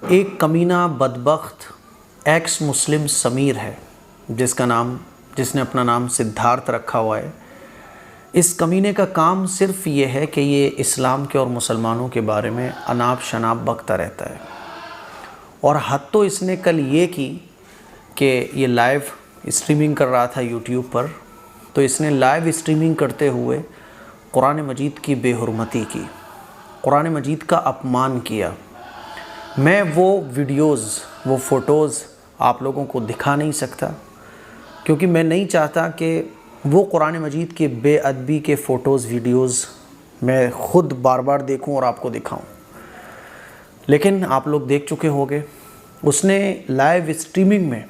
ایک کمینہ بدبخت ایکس مسلم سمیر ہے جس نے اپنا نام سدھارتھ رکھا ہوا ہے۔ اس کمینے کا کام صرف یہ ہے کہ یہ اسلام کے اور مسلمانوں کے بارے میں اناپ شناپ بکتا رہتا ہے، اور حد تو اس نے کل یہ کی کہ یہ لائیو اسٹریمنگ کر رہا تھا یوٹیوب پر، تو اس نے لائیو اسٹریمنگ کرتے ہوئے قرآن مجید کی بے حرمتی کی، قرآن مجید کا اپمان کیا۔ میں وہ ویڈیوز، وہ فوٹوز آپ لوگوں کو دکھا نہیں سکتا، کیونکہ میں نہیں چاہتا کہ وہ قرآن مجید کے بے ادبی کے فوٹوز ویڈیوز میں خود بار بار دیکھوں اور آپ کو دکھاؤں، لیکن آپ لوگ دیکھ چکے ہوگے۔ اس نے لائیو اسٹریمنگ میں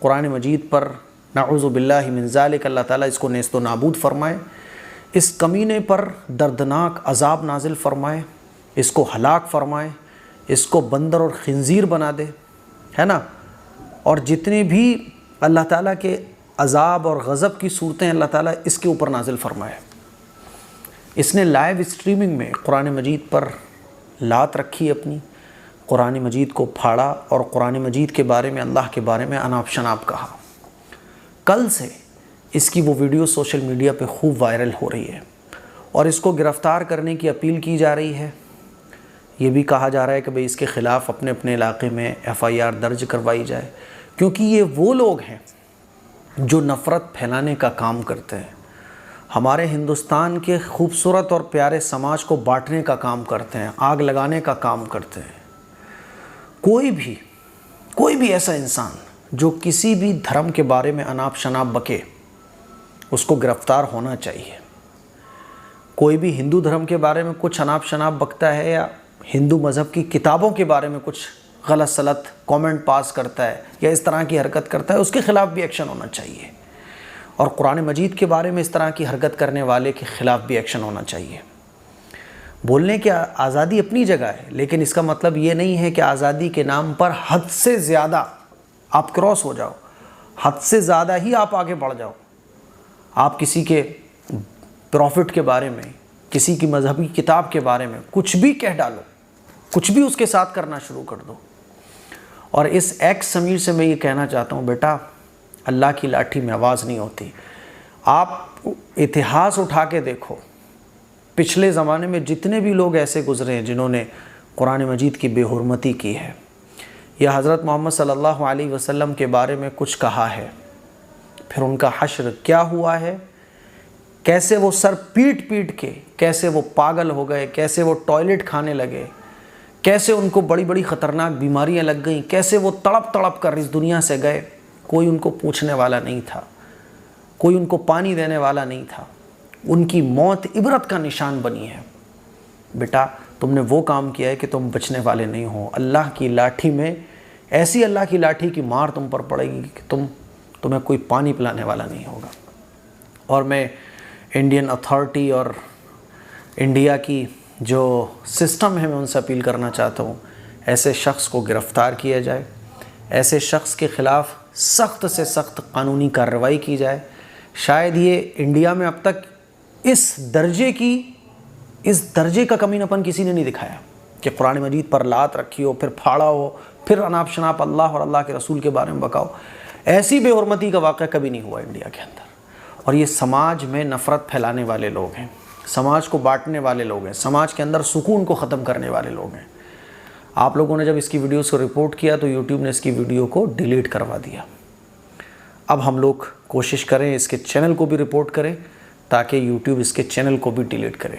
قرآن مجید پر نعوذ باللہ من ذالک، اللہ تعالیٰ اس کو نیست و نابود فرمائے، اس کمینے پر دردناک عذاب نازل فرمائے، اس کو ہلاک فرمائے، اس کو بندر اور خنزیر بنا دے، ہے نا، اور جتنے بھی اللہ تعالیٰ کے عذاب اور غضب کی صورتیں اللہ تعالیٰ اس کے اوپر نازل فرمائے۔ اس نے لائیو اسٹریمنگ میں قرآن مجید پر لات رکھی اپنی، قرآن مجید کو پھاڑا اور قرآن مجید کے بارے میں، اللہ کے بارے میں اناپ شناپ کہا۔ کل سے اس کی وہ ویڈیو سوشل میڈیا پہ خوب وائرل ہو رہی ہے، اور اس کو گرفتار کرنے کی اپیل کی جا رہی ہے۔ یہ بھی کہا جا رہا ہے کہ بھئی اس کے خلاف اپنے اپنے علاقے میں FIR درج کروائی جائے، کیونکہ یہ وہ لوگ ہیں جو نفرت پھیلانے کا کام کرتے ہیں، ہمارے ہندوستان کے خوبصورت اور پیارے سماج کو بانٹنے کا کام کرتے ہیں، آگ لگانے کا کام کرتے ہیں۔ کوئی بھی ایسا انسان جو کسی بھی دھرم کے بارے میں اناپ شناپ بکے، اس کو گرفتار ہونا چاہیے۔ کوئی بھی ہندو دھرم کے بارے میں کچھ اناپ شناپ بکتا ہے یا ہندو مذہب کی کتابوں کے بارے میں کچھ غلط سلط کومنٹ پاس کرتا ہے یا اس طرح کی حرکت کرتا ہے، اس کے خلاف بھی ایکشن ہونا چاہیے، اور قرآن مجید کے بارے میں اس طرح کی حرکت کرنے والے کے خلاف بھی ایکشن ہونا چاہیے۔ بولنے کی آزادی اپنی جگہ ہے، لیکن اس کا مطلب یہ نہیں ہے کہ آزادی کے نام پر حد سے زیادہ آپ کراس ہو جاؤ، حد سے زیادہ ہی آپ آگے بڑھ جاؤ، آپ کسی کے پروفٹ کے بارے میں، کسی کی مذہبی کتاب کے بارے میں کچھ بھی کہہ ڈالو، کچھ بھی اس کے ساتھ کرنا شروع کر دو۔ اور اس ایکس سمیر سے میں یہ کہنا چاہتا ہوں، بیٹا اللہ کی لاٹھی میں آواز نہیں ہوتی۔ آپ اتہاس اٹھا کے دیکھو، پچھلے زمانے میں جتنے بھی لوگ ایسے گزرے ہیں جنہوں نے قرآن مجید کی بے حرمتی کی ہے یا حضرت محمد صلی اللہ علیہ وسلم کے بارے میں کچھ کہا ہے، پھر ان کا حشر کیا ہوا ہے، کیسے وہ سر پیٹ پیٹ کے، کیسے وہ پاگل ہو گئے، کیسے وہ ٹوائلٹ کھانے لگے، کیسے ان کو بڑی بڑی خطرناک بیماریاں لگ گئیں، کیسے وہ تڑپ تڑپ کر اس دنیا سے گئے، کوئی ان کو پوچھنے والا نہیں تھا، کوئی ان کو پانی دینے والا نہیں تھا۔ ان کی موت عبرت کا نشان بنی ہے۔ بیٹا تم نے وہ کام کیا ہے کہ تم بچنے والے نہیں ہو۔ اللہ کی لاٹھی میں، ایسی اللہ کی لاٹھی کی مار تم پر پڑے گی کہ تمہیں کوئی پانی پلانے والا نہیں ہوگا۔ اور میں انڈین اتھارٹی اور انڈیا کی جو سسٹم ہے، میں ان سے اپیل کرنا چاہتا ہوں، ایسے شخص کو گرفتار کیا جائے، ایسے شخص کے خلاف سخت سے سخت قانونی کارروائی کی جائے۔ شاید یہ انڈیا میں اب تک اس درجے کا کمینہ پن کسی نے نہیں دکھایا کہ قرآن مجید پر لات رکھی ہو، پھر پھاڑا ہو، پھر اناپ شناپ اللہ اور اللہ کے رسول کے بارے میں بکاؤ۔ ایسی بے حرمتی کا واقعہ کبھی نہیں ہوا انڈیا کے اندر، اور یہ سماج میں نفرت پھیلانے والے لوگ ہیں، سماج کو بانٹنے والے لوگ ہیں، سماج کے اندر سکون کو ختم کرنے والے لوگ ہیں۔ آپ لوگوں نے جب اس کی ویڈیوز کو رپورٹ کیا تو یوٹیوب نے اس کی ویڈیو کو ڈیلیٹ کروا دیا۔ اب ہم لوگ کوشش کریں اس کے چینل کو بھی رپورٹ کریں تاکہ یوٹیوب اس کے چینل کو بھی ڈیلیٹ کرے۔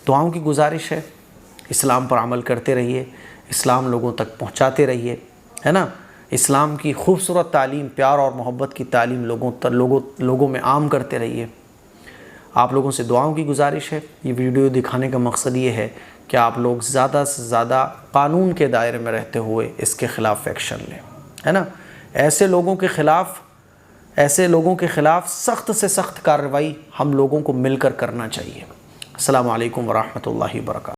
دعاؤں کی گزارش ہے، اسلام پر عمل کرتے رہیے، اسلام لوگوں تک پہنچاتے رہیے، ہے نا، اسلام کی خوبصورت تعلیم، پیار اور محبت کی تعلیم لوگوں میں عام کرتے رہیے۔ آپ لوگوں سے دعاؤں کی گزارش ہے۔ یہ ویڈیو دکھانے کا مقصد یہ ہے کہ آپ لوگ زیادہ سے زیادہ قانون کے دائرے میں رہتے ہوئے اس کے خلاف ایکشن لیں، ہے نا۔ ایسے لوگوں کے خلاف سخت سے سخت کارروائی ہم لوگوں کو مل کر کرنا چاہیے۔ السلام علیکم ورحمۃ اللہ وبرکاتہ۔